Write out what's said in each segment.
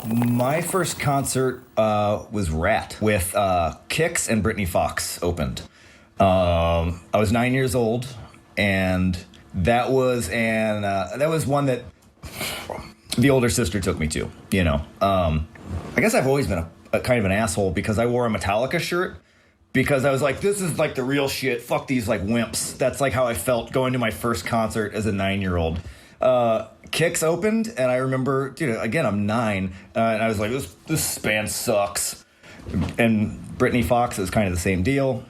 My first concert was Rat with Kix and Brittany Fox opened. I was 9 years old, and that was one that the older sister took me to. I guess I've always been a kind of an asshole because I wore a Metallica shirt because I was like, this is like the real shit. Fuck these like wimps. That's like how I felt going to my first concert as a 9-year-old. Kix opened, and I remember, dude, again, I'm 9, and I was like, this band sucks. And Brittany Fox is kind of the same deal.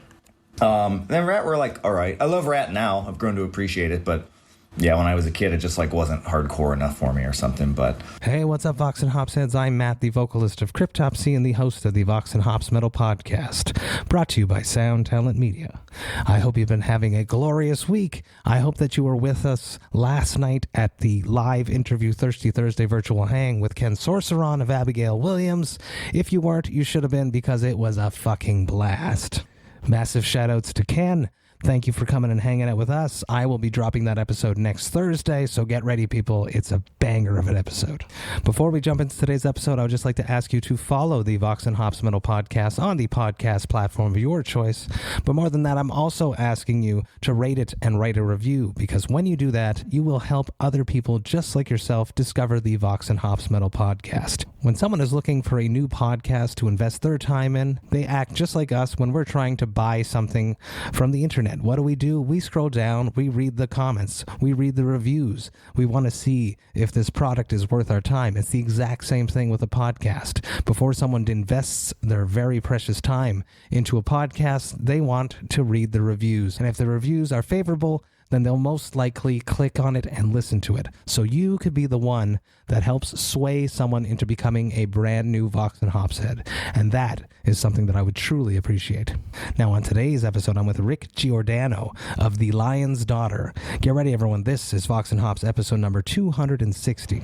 Then Rat were like, all right. I love Rat now. I've grown to appreciate it, but yeah, when I was a kid, it just like wasn't hardcore enough for me or something. But hey, what's up, Vox and Hops heads? I'm Matt, the vocalist of Cryptopsy and the host of the Vox and Hops Metal Podcast, brought to you by Sound Talent Media. I hope you've been having a glorious week. I hope that you were with us last night at the live interview Thirsty Thursday virtual hang with Ken Sorceron of Abigail Williams. If you weren't, you should have been, because it was a fucking blast. Massive shout outs to Ken. Thank you for coming and hanging out with us. I will be dropping that episode next Thursday, so get ready, people. It's a banger of an episode. Before we jump into today's episode, I would just like to ask you to follow the Vox and Hops Metal Podcast on the podcast platform of your choice. But more than that, I'm also asking you to rate it and write a review, because when you do that, you will help other people just like yourself discover the Vox and Hops Metal Podcast. When someone is looking for a new podcast to invest their time in, they act just like us when we're trying to buy something from the internet. What do? We scroll down, we read the comments, we read the reviews. We want to see if this product is worth our time. It's the exact same thing with a podcast. Before someone invests their very precious time into a podcast, they want to read the reviews. And if the reviews are favorable, then they'll most likely click on it and listen to it. So you could be the one that helps sway someone into becoming a brand new Vox and Hops head. And that is something that I would truly appreciate. Now, on today's episode, I'm with Rick Giordano of The Lion's Daughter. Get ready, everyone. This is Vox and Hops episode number 260.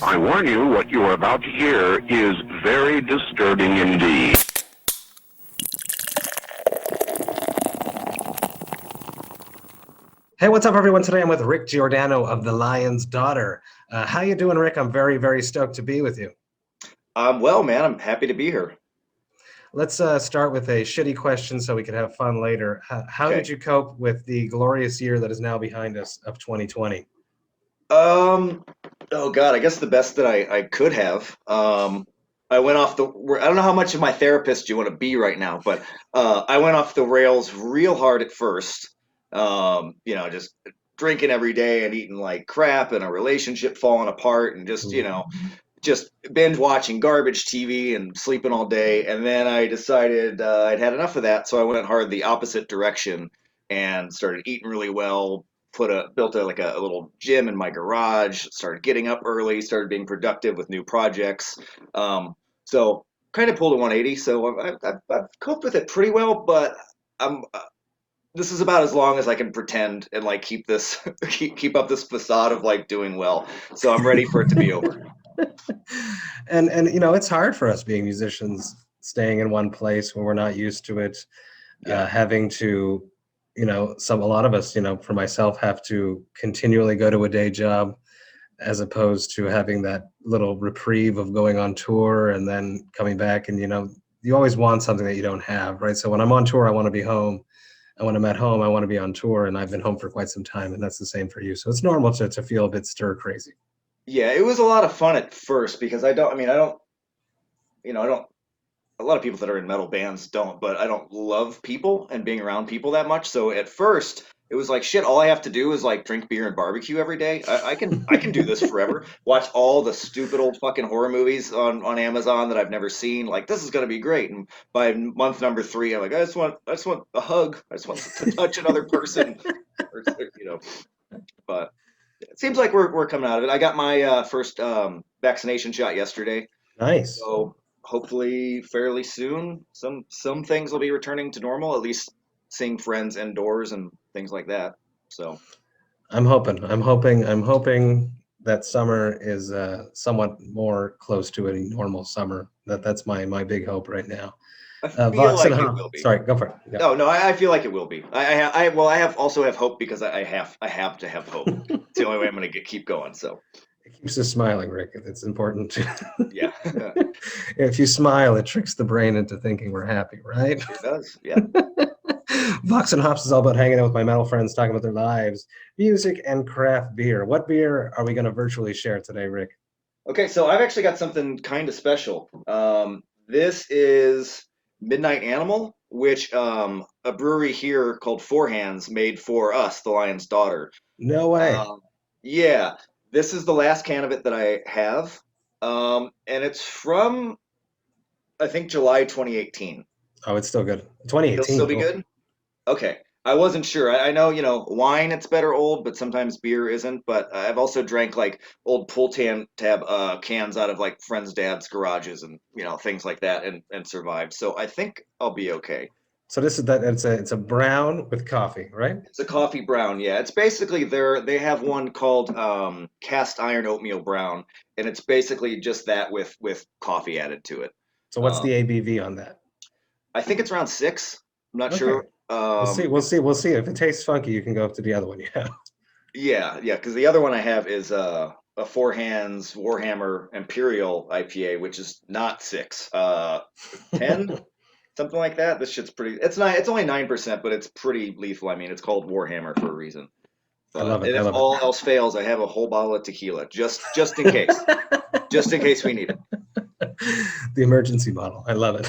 I warn you, what you are about to hear is very disturbing indeed. Hey, what's up, everyone? Today I'm with Rick Giordano of The Lion's Daughter. How you doing, Rick? I'm very, very stoked to be with you. Well, man, I'm happy to be here. Let's start with a shitty question so we can have fun later. How did you cope with the glorious year that is now behind us of 2020? Oh God, I guess the best that I could have. I went off I don't know how much of my therapist you want to be right now, but I went off the rails real hard at first. Just drinking every day and eating like crap and a relationship falling apart and just binge watching garbage TV and sleeping all day. And then I decided I'd had enough of that. So I went hard the opposite direction and started eating really well, built a little gym in my garage, started getting up early, started being productive with new projects. So kind of pulled a 180. So I've coped with it pretty well, but this is about as long as I can pretend and like keep up this facade of like doing well. So I'm ready for it to be over. And it's hard for us being musicians, staying in one place when we're not used to it, having to, a lot of us, for myself, have to continually go to a day job as opposed to having that little reprieve of going on tour and then coming back. And, you always want something that you don't have, right? So when I'm on tour, I want to be home. And when I'm at home, I want to be on tour, and I've been home for quite some time, and that's the same for you. So it's normal to feel a bit stir crazy. Yeah, it was a lot of fun at first because a lot of people that are in metal bands don't, but I don't love people and being around people that much. So at first it was like, shit, all I have to do is like drink beer and barbecue every day. I can do this forever. Watch all the stupid old fucking horror movies on Amazon that I've never seen. Like, this is going to be great. And by month number 3, I'm like, I just want a hug. I just want to touch another person, but it seems like we're coming out of it. I got my first vaccination shot yesterday. Nice. So hopefully fairly soon, some things will be returning to normal, at least seeing friends indoors and things like that. So I'm hoping that summer is somewhat more close to a normal summer. That's my big hope right now. I feel Vox and like it Hop. will be. Sorry, go for it. Yeah. No, no, I feel like it will be. Well, I have also have hope because I have to have hope. It's the only way I'm going to keep going. So It keeps us smiling, Rick. It's important. yeah, If you smile, it tricks the brain into thinking we're happy, right? sure does. Yeah. Vox and Hops is all about hanging out with my metal friends, talking about their lives, music, and craft beer. What beer are we going to virtually share today, Rick? Okay, so I've actually got something kind of special. This is Midnight Animal, which a brewery here called Four Hands made for us, the Lion's Daughter. No way. Um, yeah, this is the last can of it that I have, and it's from I think July 2018. Oh, it's still good. It'll still 2018. be Oh, good. Okay. I wasn't sure. I know, wine it's better old, but sometimes beer isn't. But I've also drank like old tab cans out of like friends' dads' garages and things like that and survived. So I think I'll be okay. so this is that. It's a brown with coffee, right? It's a coffee brown, yeah. It's basically they have one called cast iron oatmeal brown, and it's basically just that with coffee added to it. So what's Um, the ABV on that? I think it's around 6. I'm not Okay, sure. we'll see. We'll see. We'll see. If it tastes funky, you can go up to the other one. Yeah. Yeah, yeah, because the other one I have is a Four Hands Warhammer Imperial IPA, which is not 6, 10, something like that. This shit's pretty. It's not. It's only 9%, but it's pretty lethal. I mean, it's called Warhammer for a reason. I love But it. and I if love all else fails, I have a whole bottle of tequila just in case, just in case we need it. The emergency bottle. I love it.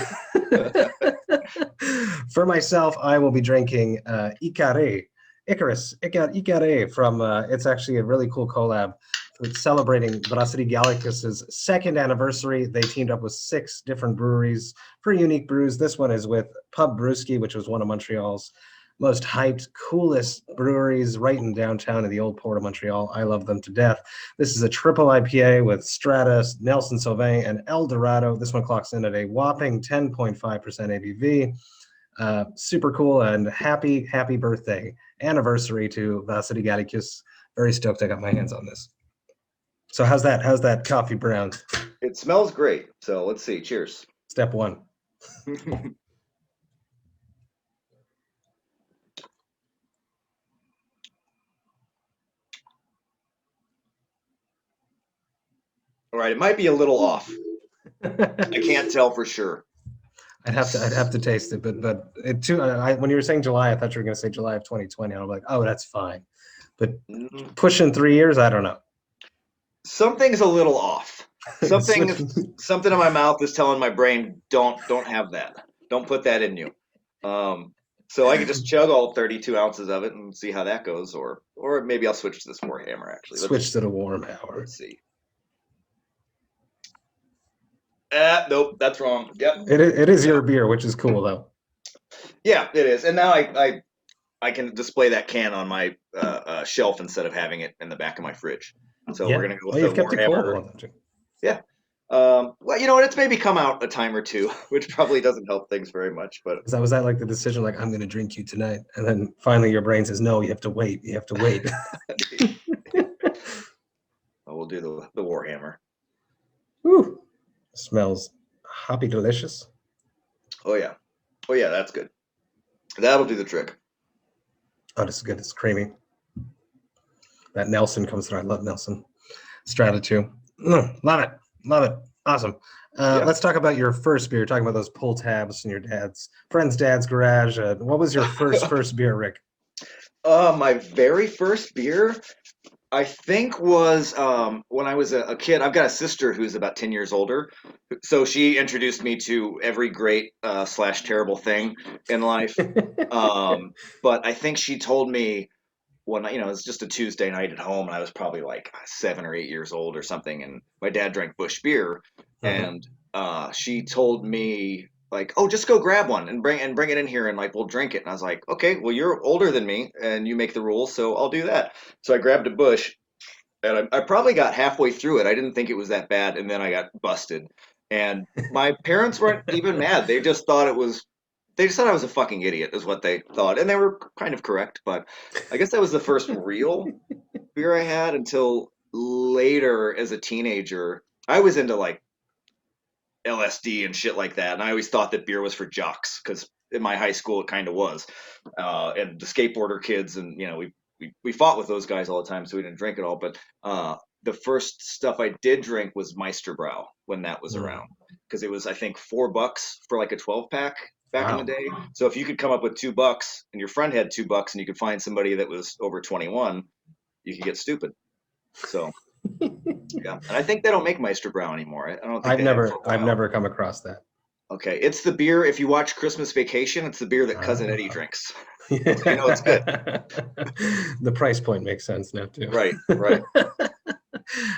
For myself, I will be drinking Icare, Icare from. It's actually a really cool collab. It's celebrating Brasserie Gallicus's second anniversary. They teamed up with 6 different breweries for unique brews. This one is with BreWskey, which was one of Montreal's most hyped, coolest breweries right in downtown in the old port of Montreal. I love them to death. This is a triple IPA with Stratus, Nelson Sauvin, and El Dorado. This one clocks in at a whopping 10.5% ABV. Super cool, and happy birthday anniversary to Brasserie Gallicus. Very stoked I got my hands on this. So how's that coffee brown? It smells great. So let's see. Cheers. Step 1. All right, it might be a little off. I can't tell for sure. I'd have to taste it, but it too. When you were saying July, I thought you were going to say July of 2020. I'm like, oh, that's fine. But Mm, pushing 3 years, I don't know. Something's a little off. Something Switch- something in my mouth is telling my brain don't have that. Don't put that in you. So I could just chug all 32 ounces of it and see how that goes, or maybe I'll switch to this Warhammer actually. Switch to the warm hour. Let's see. Nope, that's wrong. Yep. It is your beer, which is cool though. Yeah, it is. And now I can display that can on my shelf instead of having it in the back of my fridge. So Yeah. we're gonna go with Oh, the you've kept it cold. Warhammer. Well, don't you? Yeah. Well, you know what? It's maybe come out a time or two, which probably doesn't help things very much. But Was that like the decision, like I'm going to drink you tonight, and then finally your brain says, no, you have to wait. You have to wait. we'll do the Warhammer. Whew. Smells hoppy delicious. Oh yeah, that's good. That'll do the trick. Oh, this is good. It's creamy. That Nelson comes through. I love Nelson. Strata too. Love it. Love it. Awesome. Yeah. Let's talk about your first beer. Talking about those pull tabs in your friend's dad's garage. What was your first beer, Rick? My very first beer, I think, was when I was a kid. I've got a sister who's about 10 years older, so she introduced me to every great slash terrible thing in life. But I think she told me when it was just a Tuesday night at home, and I was probably like 7 or 8 years old or something, and my dad drank Busch beer, and she told me like, "Oh, just go grab one and bring it in here, and like we'll drink it." And I was like, "Okay, well you're older than me, and you make the rules, so I'll do that." So I grabbed a Busch, and I probably got halfway through it. I didn't think it was that bad, and then I got busted. And my parents weren't even mad. They just thought they just thought I was a fucking idiot, is what they thought, and they were kind of correct. But I guess that was the first real beer I had until later as a teenager. I was into like LSD and shit like that. And I always thought that beer was for jocks because in my high school it kind of was. And the skateboarder kids, and we fought with those guys all the time, so we didn't drink it all. But the first stuff I did drink was Meisterbrow when that was Mm. around, because it was, I think, $4 for like a 12 pack back in Wow. the day. So if you could come up with $2 and your friend had $2 and you could find somebody that was over 21, you could get stupid. So yeah, and I think they don't make Meisterbrow anymore. I don't think I've they have for a I've while. never come across that. Okay, it's the beer. If you watch Christmas Vacation, it's the beer that Cousin Eddie drinks. You know it's good. The price point makes sense now too. Right, right.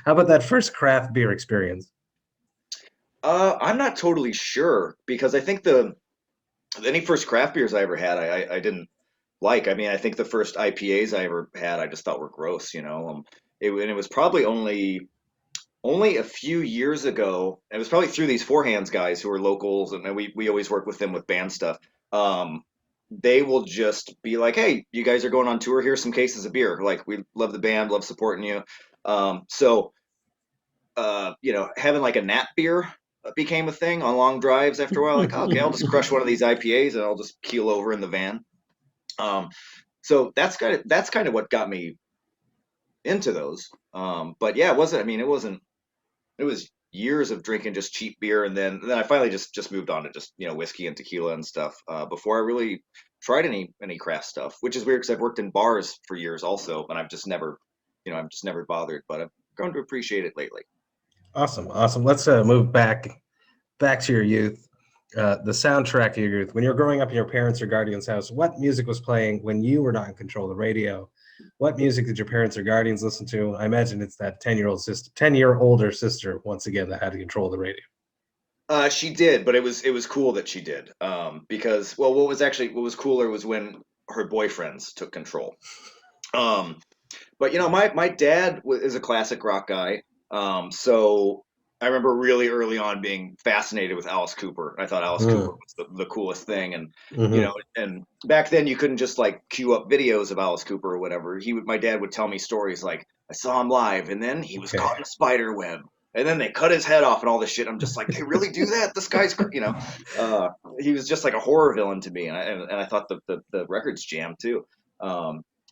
How about that first craft beer experience? I'm not totally sure because I think any first craft beers I ever had, I didn't like. I mean, I think the first IPAs I ever had, I just thought were gross. And it was probably only a few years ago. It was probably through these Four Hands guys who are locals, and we always work with them with band stuff. They will just be like, "Hey, you guys are going on tour. Here's some cases of beer. Like, we love the band, love supporting you." Having like a nap beer became a thing on long drives after a while. Like, oh, okay, I'll just crush one of these IPAs and I'll just keel over in the van. So that's kind of what got me into those. But yeah, it wasn't. I mean, it wasn't. It was years of drinking just cheap beer, and then I finally just moved on to just whiskey and tequila and stuff before I really tried any craft stuff, which is weird because I've worked in bars for years also, and I've just never bothered, but I've grown to appreciate it lately. Awesome. Let's move back to your youth. The soundtrack of your youth. When you were growing up in your parents' or guardians' house, what music was playing when you were not in control of the radio? What music did your parents or guardians listen to? I imagine it's that 10-year older sister, once again, that had to control the radio. She did, but it was cool that she did. Because what was cooler was when her boyfriends took control. But my dad is a classic rock guy. So I remember really early on being fascinated with Alice Cooper. I thought Alice Cooper was the coolest thing, and and back then you couldn't just like queue up videos of Alice Cooper or whatever. My dad would tell me stories like, I saw him live, and then he was caught in a spider web, and then they cut his head off and all this shit. I'm just like, they really do that? This guy's, he was just like a horror villain to me, and I thought the records jammed too.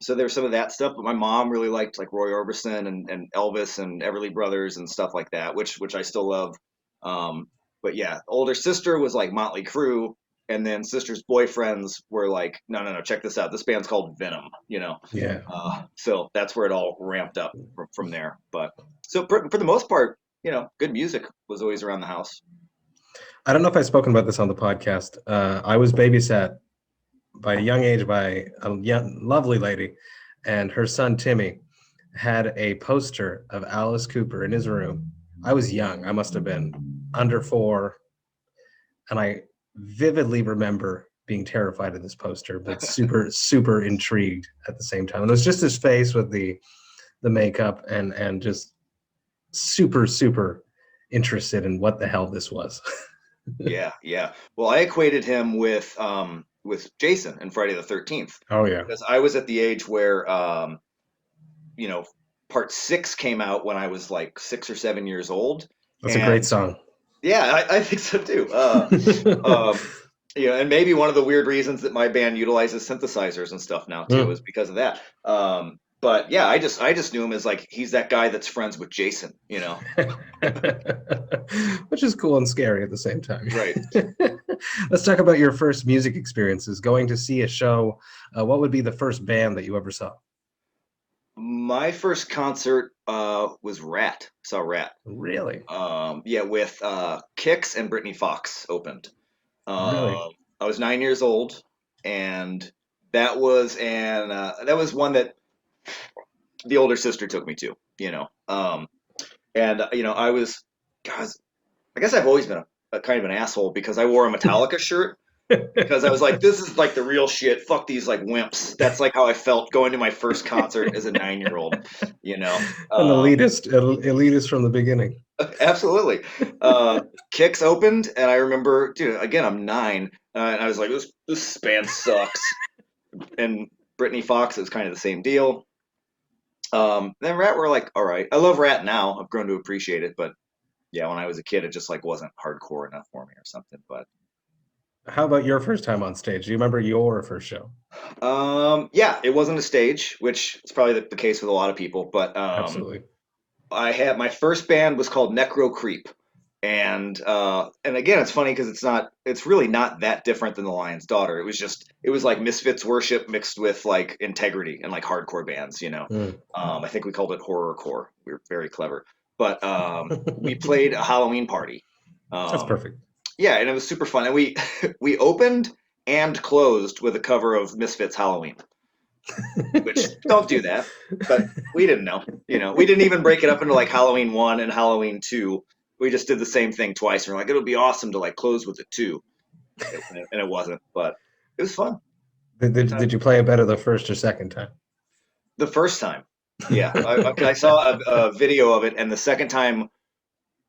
So there's some of that stuff, but my mom really liked like Roy Orbison and Elvis and Everly Brothers and stuff like that, which I still love. But yeah, older sister was like Motley Crue, and then sister's boyfriends were like, no, check this out. This band's called Venom, Yeah. So that's where it all ramped up from there. But so for the most part, good music was always around the house. I don't know if I've spoken about this on the podcast. I was babysat by a young age by a lovely lady, and her son Timmy had a poster of Alice Cooper in his room. I was young. I must have been under 4, and I vividly remember being terrified of this poster, but super intrigued at the same time. And it was just his face with the makeup and just super interested in what the hell this was. Yeah. Well, I equated him with Jason in Friday the 13th. Oh yeah. Because I was at the age where part 6 came out when I was like 6 or 7 years old. That's a great song. Yeah, I think so too. And maybe one of the weird reasons that my band utilizes synthesizers and stuff now too is because of that. But yeah, I just knew him as like, he's that guy that's friends with Jason, Which is cool and scary at the same time. Right. Let's talk about your first music experiences. Going to see a show. What would be the first band that you ever saw? My first concert was Rat. Saw Rat. Really? Yeah, with Kix and Brittany Fox opened. Really? I was 9 years old, and that was one that the older sister took me to, I was, God, I guess I've always been a kind of an asshole because I wore a Metallica shirt because I was like, this is like the real shit. Fuck these like wimps. That's like how I felt going to my first concert as a 9-year-old, An elitist from the beginning. Absolutely. Kix opened, and I remember, dude, again, I'm 9, and I was like, this band sucks. And Brittany Fox is kind of the same deal. Then Rat were like, all right. I love Rat now. I've grown to appreciate it, but Yeah, when I was a kid, it just like wasn't hardcore enough for me or something. But How about your first time on stage? Do you remember your first show? yeah, it wasn't a stage, which is probably the case with a lot of people. But Absolutely. I had my first band was called Necro Creep, and again, it's funny because it's really not that different than the Lion's Daughter. It was like Misfits worship mixed with like integrity and like hardcore bands, you know. Mm. I think we called it horrorcore. We were very clever, but we played a Halloween party. That's Um, perfect. yeah, and it was super fun. And we we opened and closed with a cover of Misfits Halloween, which don't do that, but we didn't know. You know, we didn't even break it up into like Halloween 1 and Halloween 2. We just did the same thing twice. And we're like, it would be awesome to like close with a 2. And it wasn't, but it was fun. Good time. Did you play it better the first or second time? The first time. Yeah. I saw a video of it, and the second time,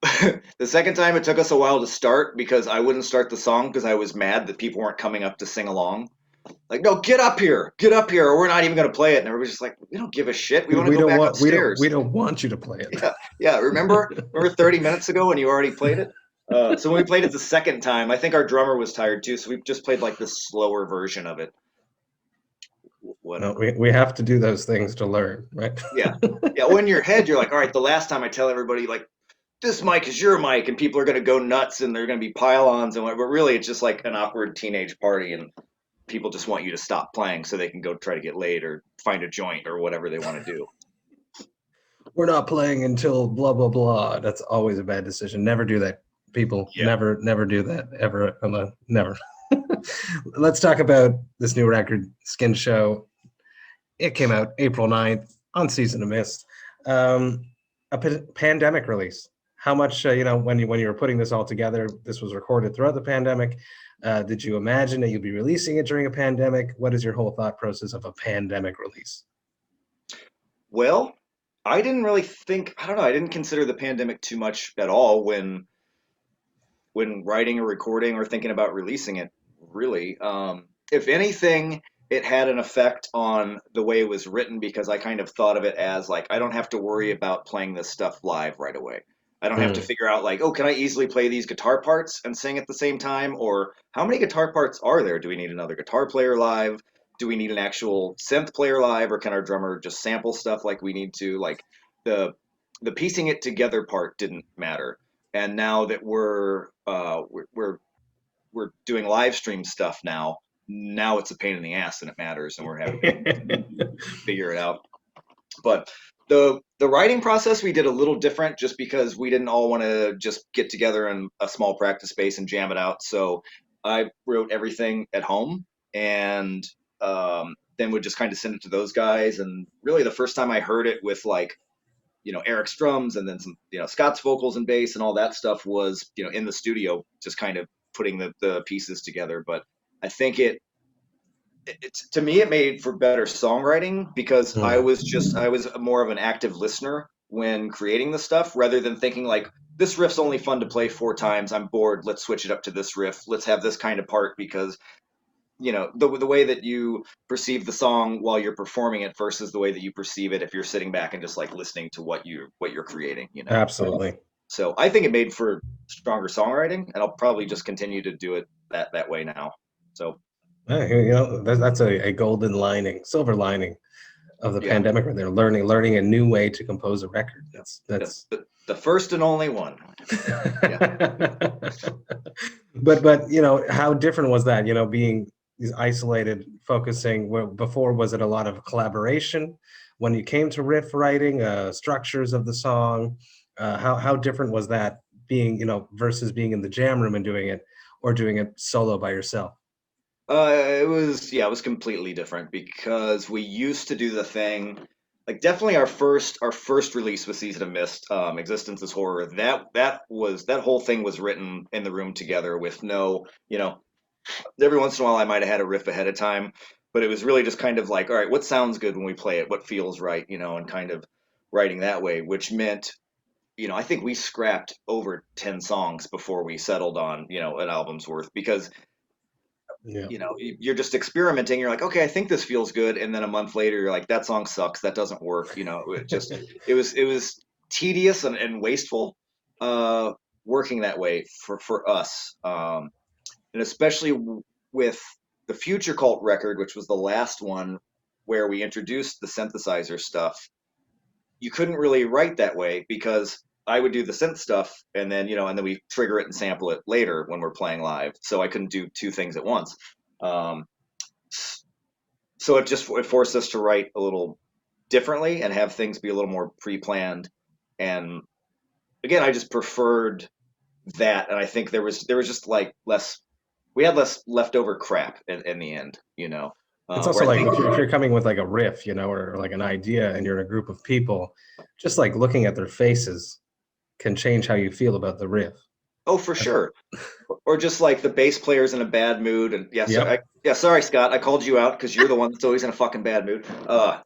the second time it took us a while to start because I wouldn't start the song because I was mad that people weren't coming up to sing along. Like, no, get up here, or we're not even going to play it. And everybody's just like, we don't give a shit. We want to go back upstairs. We don't want you to play it. Yeah, yeah. Remember 30 minutes ago when you already played it? So when we played it the second time, I think our drummer was tired too, so we just played like the slower version of it. No, Whatever. we have to do those things to learn, right? Yeah, yeah. Well, in your head, you're like, all right. The last time I tell everybody like this mic is your mic, and people are going to go nuts, and they're going to be pile-ons and whatever. But really, it's just like an awkward teenage party, and people just want you to stop playing so they can go try to get laid or find a joint or whatever they want to do. We're not playing until blah blah blah. That's always a bad decision. Never do that, people. Yeah. Never do that ever. Never. Let's talk about this new record, Skin Show. It came out April 9th on Season of Mist. Pandemic release. How much, when you were putting this all together, this was recorded throughout the pandemic. Did you imagine that you'd be releasing it during a pandemic? What is your whole thought process of a pandemic release? Well, I didn't really think, I don't know, I didn't consider the pandemic too much at all when writing or recording or thinking about releasing it, really. If anything, it had an effect on the way it was written because I kind of thought of it as like, I don't have to worry about playing this stuff live right away. I don't have to figure out like, oh, can I easily play these guitar parts and sing at the same time? Or how many guitar parts are there? Do we need another guitar player live? Do we need an actual synth player live, or can our drummer just sample stuff like we need to? Like the piecing it together part didn't matter. And now that we're doing live stream stuff now it's a pain in the ass and it matters, and we're having to figure it out. But the writing process we did a little different just because we didn't all want to just get together in a small practice space and jam it out. So I wrote everything at home, and then would just kind of send it to those guys. And really the first time I heard it with like, Eric's drums and then some, Scott's vocals and bass and all that stuff was, in the studio, just kind of putting the pieces together. But I think it's to me, it made for better songwriting because I was more of an active listener when creating the stuff rather than thinking like, this riff's only fun to play 4 times. I'm bored. Let's switch it up to this riff. Let's have this kind of part because, the way that you perceive the song while you're performing it versus the way that you perceive it if you're sitting back and just like listening to what you're creating, Absolutely. So I think it made for stronger songwriting, and I'll probably just continue to do it that way now. So that's a golden lining, silver lining of the pandemic, where they're learning a new way to compose a record. That's the first and only one. But how different was that? Being isolated, focusing. Before, was it a lot of collaboration when you came to riff writing, structures of the song? How different was that being, versus being in the jam room and doing it, or doing it solo by yourself? It was completely different because we used to do the thing, like definitely our first release was Season of Mist, Existence is Horror. That whole thing was written in the room together with no, every once in a while I might have had a riff ahead of time, but it was really just kind of like, all right, what sounds good when we play it? What feels right, and kind of writing that way, which meant, I think we scrapped over 10 songs before we settled on, an album's worth because you're just experimenting. You're like, okay, I think this feels good, and then a month later, you're like, that song sucks. That doesn't work. It was tedious and wasteful. working that way for us, and especially with the Future Cult record, which was the last one where we introduced the synthesizer stuff. You couldn't really write that way because I would do the synth stuff and then and then we trigger it and sample it later when we're playing live. So I couldn't do two things at once. Um, so it forced us to write a little differently and have things be a little more pre-planned. And again, I just preferred that, and I think there was just like less. We had less leftover crap in the end. It's also like if you're coming with like a riff, or like an idea, and you're in a group of people, just like looking at their faces can change how you feel about the riff. Oh, for sure. Or just like the bass player's in a bad mood, and Yep. sorry, Scott, I called you out because you're the one that's always in a fucking bad mood.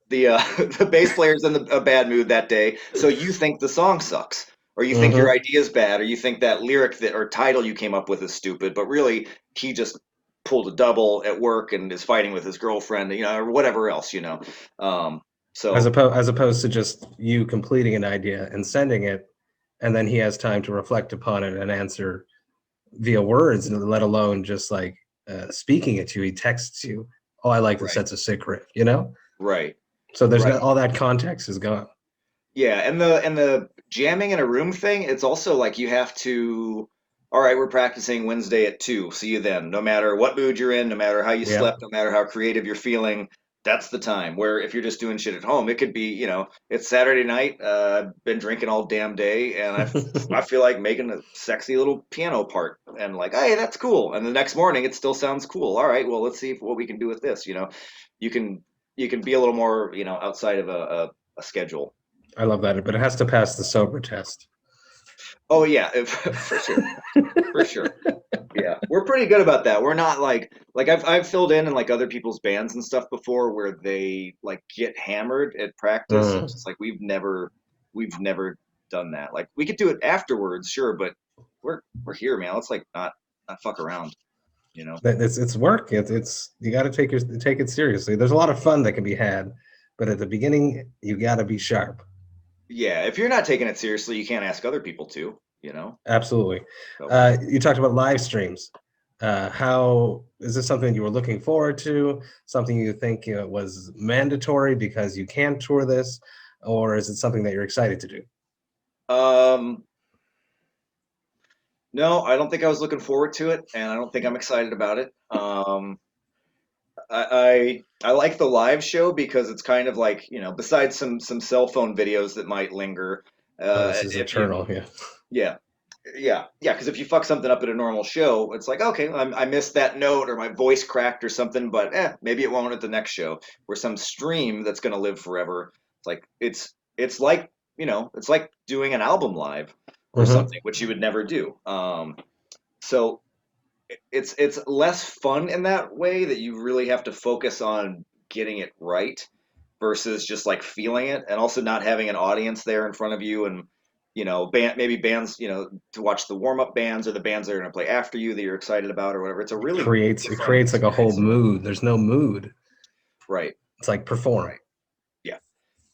The bass player's in a bad mood that day, so you think the song sucks, or you think your Mm-hmm. idea's bad, or you think that lyric or title you came up with is stupid, but really he just pulled a double at work and is fighting with his girlfriend, or whatever else. As So opposed to just you completing an idea and sending it, and then he has time to reflect upon it and answer via words, let alone just like speaking it to you. He texts you, "Oh, I like this. right, That's a sick riff," right, So there's right. all that context is gone. Yeah, and the jamming in a room thing, it's also like you have to, all right, we're practicing Wednesday at 2. See you then. No matter what mood you're in, no matter how you Yeah. slept, no matter how creative you're feeling, that's the time. Where if you're just doing shit at home, it could be, it's Saturday night, I've been drinking all damn day, and I feel like making a sexy little piano part, and like, hey, that's cool. And the next morning, it still sounds cool. All right, well, let's see what we can do with this. You can you can be a little more, outside of a schedule. I love that, but it has to pass the sober test. Oh yeah, for sure, for sure. Yeah, we're pretty good about that. We're not like I've filled in like other people's bands and stuff before where they like get hammered at practice. It's Mm. just like we've never done that. Like we could do it afterwards, sure, but we're here, man. Let's like not fuck around, you know. It's work. It's you got to take it seriously. There's a lot of fun that can be had, but at the beginning you got to be sharp. Yeah, if you're not taking it seriously, you can't ask other people to. Absolutely. So. You talked about live streams. How is this something you were looking forward to? Something you think was mandatory because you can't tour this, or is it something that you're excited to do? Um, no, I don't think I was looking forward to it, and I don't think I'm excited about it. I like the live show because it's kind of like, besides some cell phone videos that might linger, Oh, this is if you eternal. Yeah. yeah, yeah, because if you fuck something up at a normal show, it's like, okay, I missed that note or my voice cracked or something, but maybe it won't at the next show. Where some stream that's gonna live forever, it's like it's like it's like doing an album live or Mm-hmm. something, which you would never do. So it's less fun in that way that you really have to focus on getting it right versus just like feeling it, and also not having an audience there in front of you, and maybe bands, to watch the warm-up bands or the bands that are going to play after you that you're excited about or whatever. It's a really It different creates like a whole experience. mood. There's no mood. Right, It's like perform. right. Yeah,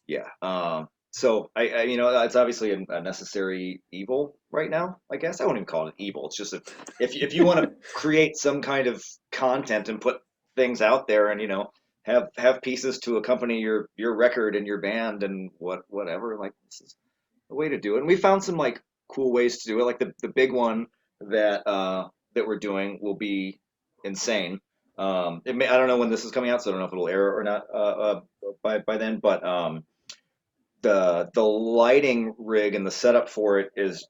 yeah. So it's obviously a necessary evil right now. I guess I wouldn't even call it an evil. It's just if you want to create some kind of content and put things out there, and have pieces to accompany your record and your band and whatever. Like, this is the way to do it. And we found some like cool ways to do it. Like the big one that we're doing will be insane. I don't know when this is coming out, so I don't know if it'll air or not by then. But the lighting rig and the setup for it is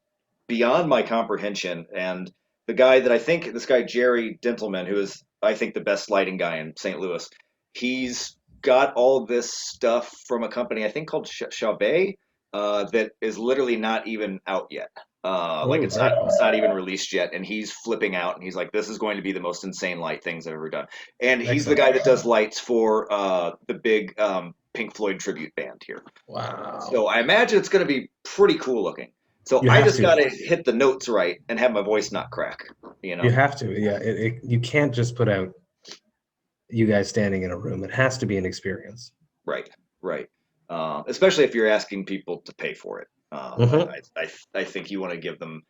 beyond my comprehension. And the guy that I think, this guy Jerry Dintelman, who is I think the best lighting guy in St. Louis, he's got all this stuff from a company I think called Chabet, that is literally not even out yet. Like Oh, it's not even released yet, and he's flipping out, and he's like, "This is going to be the most insane light things I've ever done." And he's the excellent. guy that does lights for the big Pink Floyd tribute band here. Wow. So I imagine it's going to be pretty cool looking. So You I have just got to. to hit the notes right and have my voice not crack. You have to. Yeah. You can't just put out you guys standing in a room. It has to be an experience. Right, right. Especially if you're asking people to pay for it. Mhm. I think you want to give them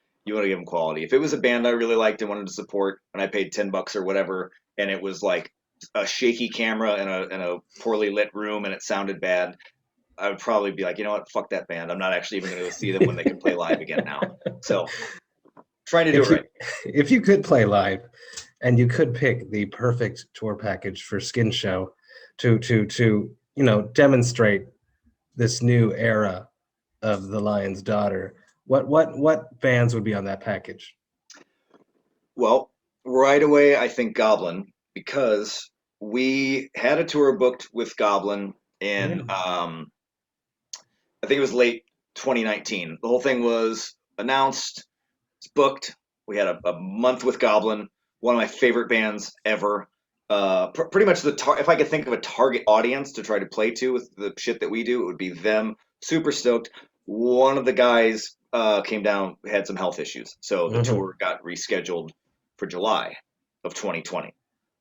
quality. If it was a band I really liked and wanted to support, and I paid $10 or whatever, and it was like a shaky camera in a poorly lit room and it sounded bad, I would probably be like, you know what, fuck that band. I'm not actually even going to go see them when they can play live again now. So trying to do it If you right. if you could play live and you could pick the perfect tour package for Skin Show to demonstrate this new era of the Lion's Daughter, what bands would be on that package? Well, right away, I think Goblin, because we had a tour booked with Goblin in, Mm. I think it was late 2019. The whole thing was announced, it's booked. We had a month with Goblin, one of my favorite bands ever. Pretty much if I could think of a target audience to try to play to with the shit that we do, it would be them. Super stoked. One of the guys came down, had some health issues, so the Mhm. tour got rescheduled for July of 2020.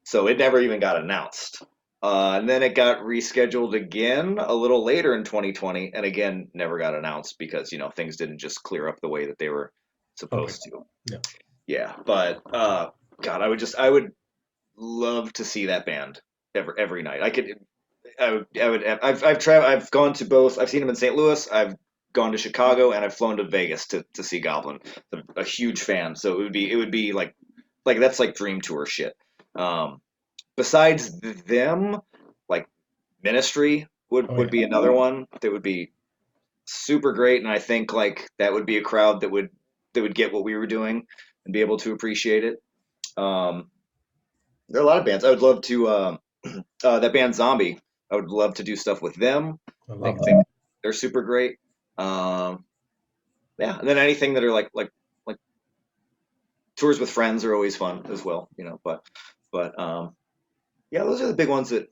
So it never even got announced. And then it got rescheduled again a little later in 2020, and again never got announced because things didn't just clear up the way that they were Okay. supposed to. Yeah. Yeah, but God, I would love to see that band every night. I've gone to both. I've seen them in St. Louis. I've gone to Chicago, and I've flown to Vegas to see Goblin. I'm a huge fan, so it would be like that's like dream tour shit. Um, Besides them, like Ministry Oh would yeah. be another one that would be super great, and I think like that would be a crowd that would get what we were doing and be able to appreciate it. Um, there are a lot of bands I would love to. That band Zombie, I would love to do stuff with them. I I love that. think they're super great. Um, yeah, and then anything that are like tours with friends are always fun as well. But yeah, those are the big ones that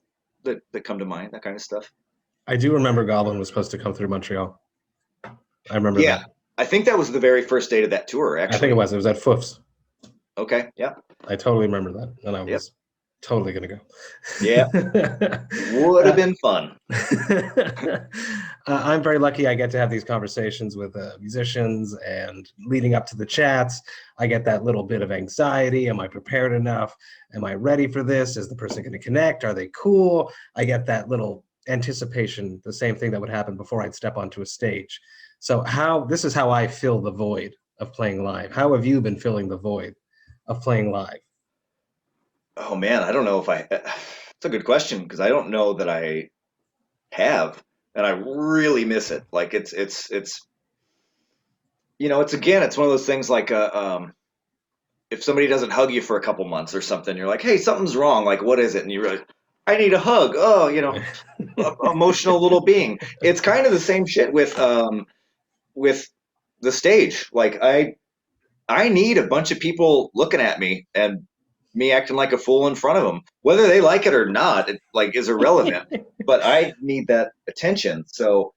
come to mind. That kind of stuff. I do remember Goblin was supposed to come through Montreal. I remember Yeah, that. I think that was the very first date of that tour, I think it actually. was. It was at Foof's. Okay, yeah, I totally remember that, and I yep, was totally gonna go. yeah, would have uh, been fun. I'm very lucky I get to have these conversations with musicians, and leading up to the chats, I get that little bit of anxiety. Am I prepared enough? Am I ready for this? Is the person going to connect? Are they cool? I get that little anticipation, the same thing that would happen before I'd step onto a stage. So this is how I fill the void of playing live. How have you been filling the void of playing live? Oh man, I don't know if I. It's a good question because I don't know that I have, and I really miss it. Like it's one of those things like if somebody doesn't hug you for a couple months or something, you're like, hey, something's wrong. Like, what is it? And you're like, I need a hug. Oh, emotional little being. It's kind of the same shit with the stage. Like I need a bunch of people looking at me and me acting like a fool in front of them. Whether they like it or not, it like is irrelevant. But I need that attention. So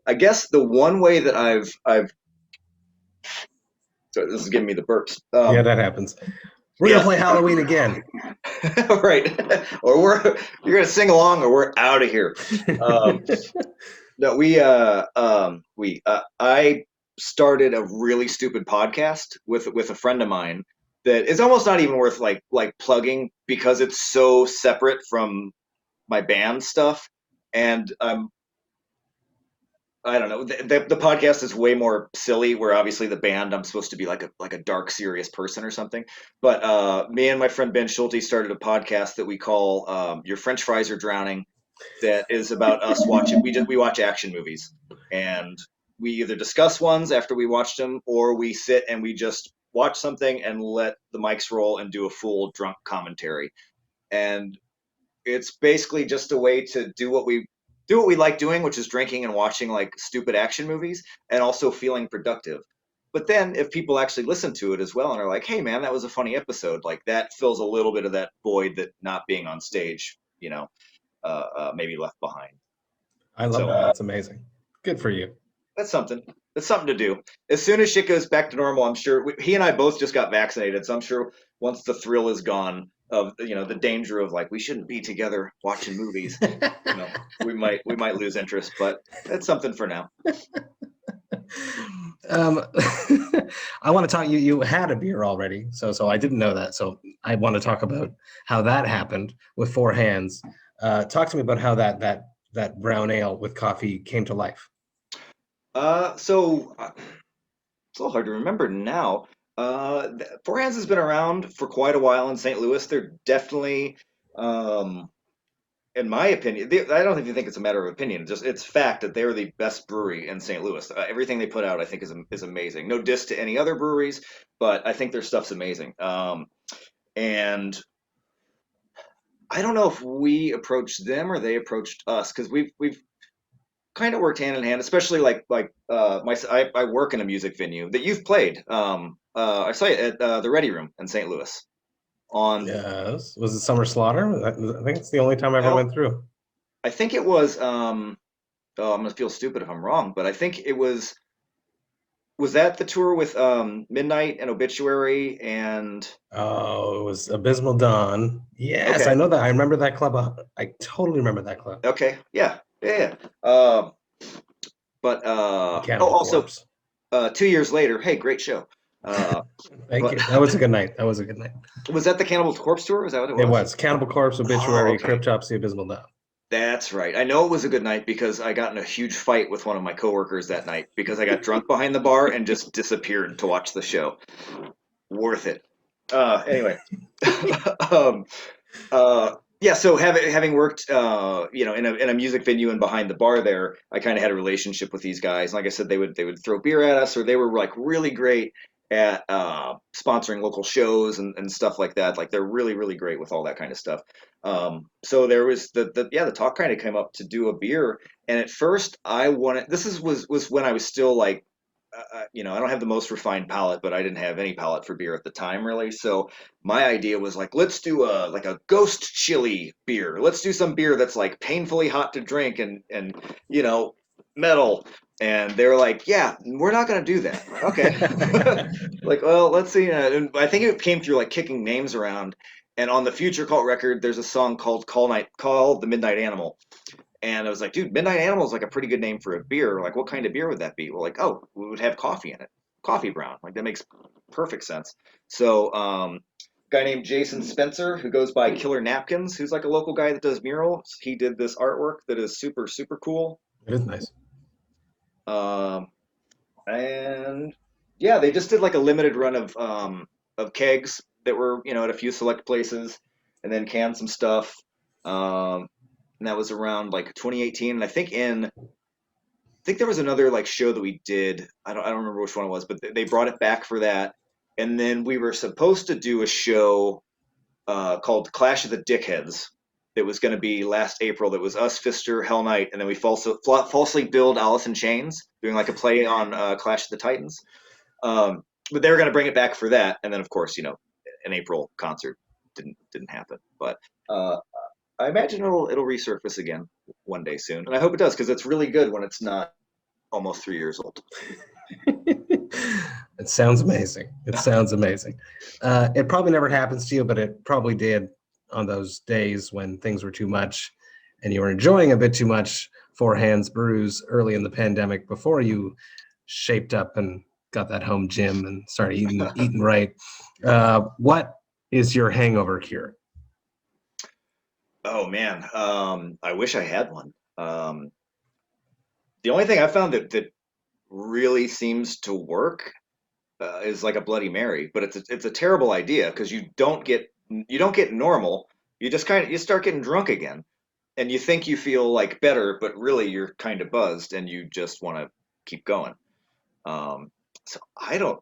I guess the one way that I've sorry, this is giving me the burps. Yeah, that happens. We're gonna Yeah, play Halloween again. right. Or you're gonna sing along, or we're out of here. Um, no, I started a really stupid podcast with a friend of mine that is almost not even worth like plugging because it's so separate from my band stuff, and I don't know. The podcast is way more silly. Where obviously the band, I'm supposed to be like a dark, serious person or something. But me and my friend Ben Schulte started a podcast that we call "Your French Fries Are Drowning." That is about us watching. We watch action movies, and we either discuss ones after we watched them, or we sit and we just watch something and let the mics roll and do a full drunk commentary. And it's basically just a way to do what we like doing, which is drinking and watching like stupid action movies, and also feeling productive. But then if people actually listen to it as well and are like, "Hey, man, that was a funny episode," like that fills a little bit of that void that not being on stage, maybe left behind. I love So that. That's amazing. Good for you. that's something. That's something to do. As soon as shit goes back to normal, I'm sure he and I both just got vaccinated, so I'm sure once the thrill is gone of the danger of like we shouldn't be together watching movies, we might lose interest, but that's something for now. um, I want to talk. You had a beer already, so I didn't know that. So I want to talk about how that happened with Four Hands. Talk to me about how that brown ale with coffee came to life. So it's a little hard to remember now. Four Hands has been around for quite a while in St. Louis. They're definitely, um, in my opinion, I don't even think it's a matter of opinion. Just it's fact that they're the best brewery in St. Louis. Everything they put out, I think, is amazing. No diss to any other breweries, but I think their stuff's amazing. And I don't know if we approached them or they approached us because we've kind of worked hand in hand, especially I work in a music venue that you've played. I saw it at the Ready Room in St. Louis. On Yes, was it Summer Slaughter? I think it's the only time I ever well, went through. I think it was. Oh, I'm gonna feel stupid if I'm wrong, but I think it was. Was that the tour with Midnight and Obituary and? Oh, it was Abysmal Dawn. Yes, I Okay, know that. I remember that club. I totally remember that club. okay, yeah, yeah, yeah. But And oh, Cannibal also Corpse. 2 years later, hey, great show. Uh, Thank but you. That was a good night. That was a good night. was that the Cannibal Corpse tour? Was that what it It was? was Cannibal Corpse, Oh, Obituary, okay. Cryptopsy, Abysmal Dawn. That's right. I know it was a good night because I got in a huge fight with one of my coworkers that night because I got drunk behind the bar and just disappeared to watch the show. Worth it. Anyway, um, yeah. So having worked, in a music venue and behind the bar there, I kind of had a relationship with these guys. Like I said, they would throw beer at us, or they were like really great at sponsoring local shows and stuff like that. Like they're really really great with all that kind of stuff. So there was the talk kind of came up to do a beer, and at first I wanted was when I was still like I don't have the most refined palate, but I didn't have any palate for beer at the time, really. So my idea was like, let's do a ghost chili beer. Let's do some beer that's like painfully hot to drink and metal. And they're like, yeah, we're not gonna do that. Okay. Like, well, let's see. And I think it came through like kicking names around. And on the Future Cult record, there's a song called the Midnight Animal. And I was like, dude, Midnight Animal is like a pretty good name for a beer. Like, what kind of beer would that be? We're like, oh, we would have coffee in it. Coffee brown. Like, that makes perfect sense. So, guy named Jason Spencer, who goes by Killer Napkins, who's like a local guy that does murals. He did this artwork that is super, super cool. It is nice. Um, and yeah, they just did like a limited run of kegs that were, at a few select places and then canned some stuff. And that was around like 2018. And I think there was another like show that we did. I don't remember which one it was, but they brought it back for that. And then we were supposed to do a show called Clash of the Dickheads. That was going to be last April. That was us, Fister, Hell Knight, and then we falsely billed Alice in Chains, doing like a play on Clash of the Titans. But they were going to bring it back for that, and then of course, an April concert didn't happen. But I imagine it'll resurface again one day soon, and I hope it does because it's really good when it's not almost 3 years old. It sounds amazing. It sounds amazing. It probably never happens to you, but it probably did on those days when things were too much and you were enjoying a bit too much Four Hands brews early in the pandemic before you shaped up and got that home gym and started eating right. What is your hangover cure? Oh man, I wish I had one. The only thing I found that really seems to work is like a Bloody Mary, but it's a terrible idea because you don't get normal. You start getting drunk again, and you think you feel like better, but really you're kind of buzzed, and you just want to keep going. Um, so I don't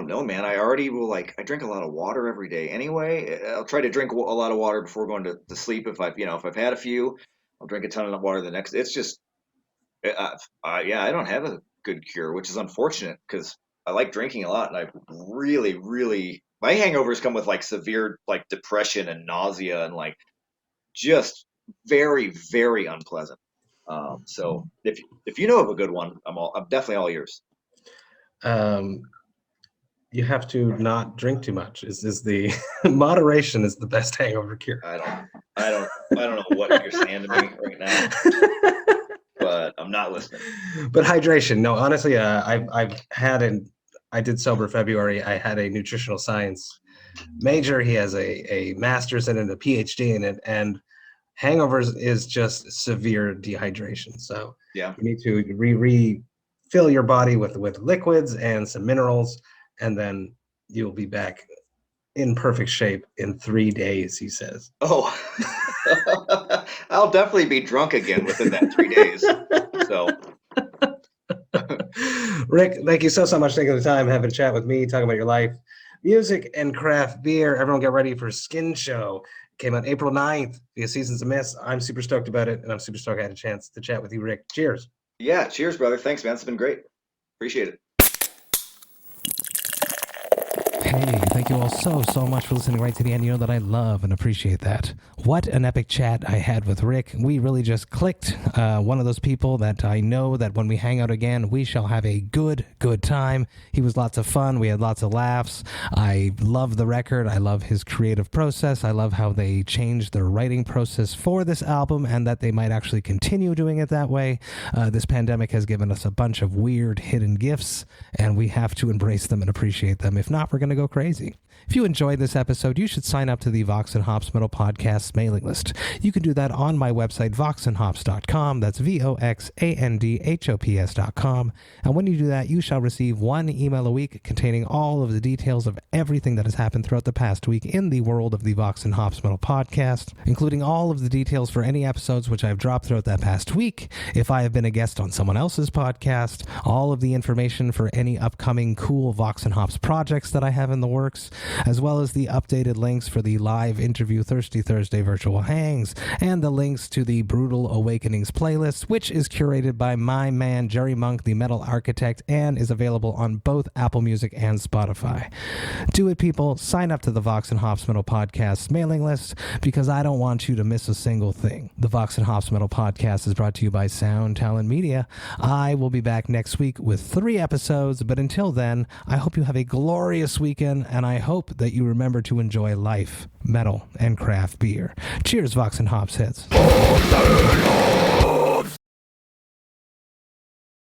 know, man. I already will like I drink a lot of water every day anyway. I'll try to drink a lot of water before going to sleep. If I've had a few, I'll drink a ton of water the next. It's just yeah, I don't have a good cure, which is unfortunate because I like drinking a lot, and I really, really my hangovers come with like severe like depression and nausea and like just very, very unpleasant. So if you know of a good one, I'm definitely all ears. Um, you have to not drink too much. Is the moderation is the best hangover cure. I don't know what you're saying to me right now, but I'm I'm not listening. But hydration. No, honestly, I did sober February. I had a nutritional science major. He has a master's in it, a PhD in it, and hangovers is just severe dehydration. So Yeah. you need to refill your body with liquids and some minerals, and then you'll be back in perfect shape in 3 days, he says. Oh, I'll definitely be drunk again within that 3 days. So, Rick, thank you so much for taking the time, having a chat with me, talking about your life, music, and craft beer. Everyone get ready for Skin Show. It came out April 9th via Seasons of Mist. I'm super stoked about it, and I'm super stoked I had a chance to chat with you, Rick. Cheers. yeah, cheers, brother. Thanks, man. It's been great. Appreciate it. Hey, thank you all so much for listening right to the end. You know that I love and appreciate that. What an epic chat I had with Rick. We really just clicked. One of those people that I know that when we hang out again, we shall have a good time. He was lots of fun. We had lots of laughs. I love the record. I love his creative process. I love how they changed their writing process for this album and that they might actually continue doing it that way. This pandemic has given us a bunch of weird hidden gifts, and we have to embrace them and appreciate them. If not, we're going to go crazy. If you enjoyed this episode, you should sign up to the Vox and Hops Metal Podcast mailing list. You can do that on my website, voxandhops.com. That's VOXandHOPS.com. And when you do that, you shall receive one email a week containing all of the details of everything that has happened throughout the past week in the world of the Vox and Hops Metal Podcast, including all of the details for any episodes which I've dropped throughout that past week, if I have been a guest on someone else's podcast, all of the information for any upcoming cool Vox and Hops projects that I have in the works, as well as the updated links for the live interview Thirsty Thursday virtual hangs, and the links to the Brutal Awakenings playlist, which is curated by my man Jerry Monk, the metal architect, and is available on both Apple Music and Spotify. Do it, people. Sign up to the Vox and Hops Metal Podcast mailing list, because I don't want you to miss a single thing. The Vox and Hops Metal Podcast is brought to you by Sound Talent Media. I will be back next week with 3 episodes, but until then, I hope you have a glorious weekend, and I hope that you remember to enjoy life, metal, and craft beer. Cheers, Vox and Hops heads.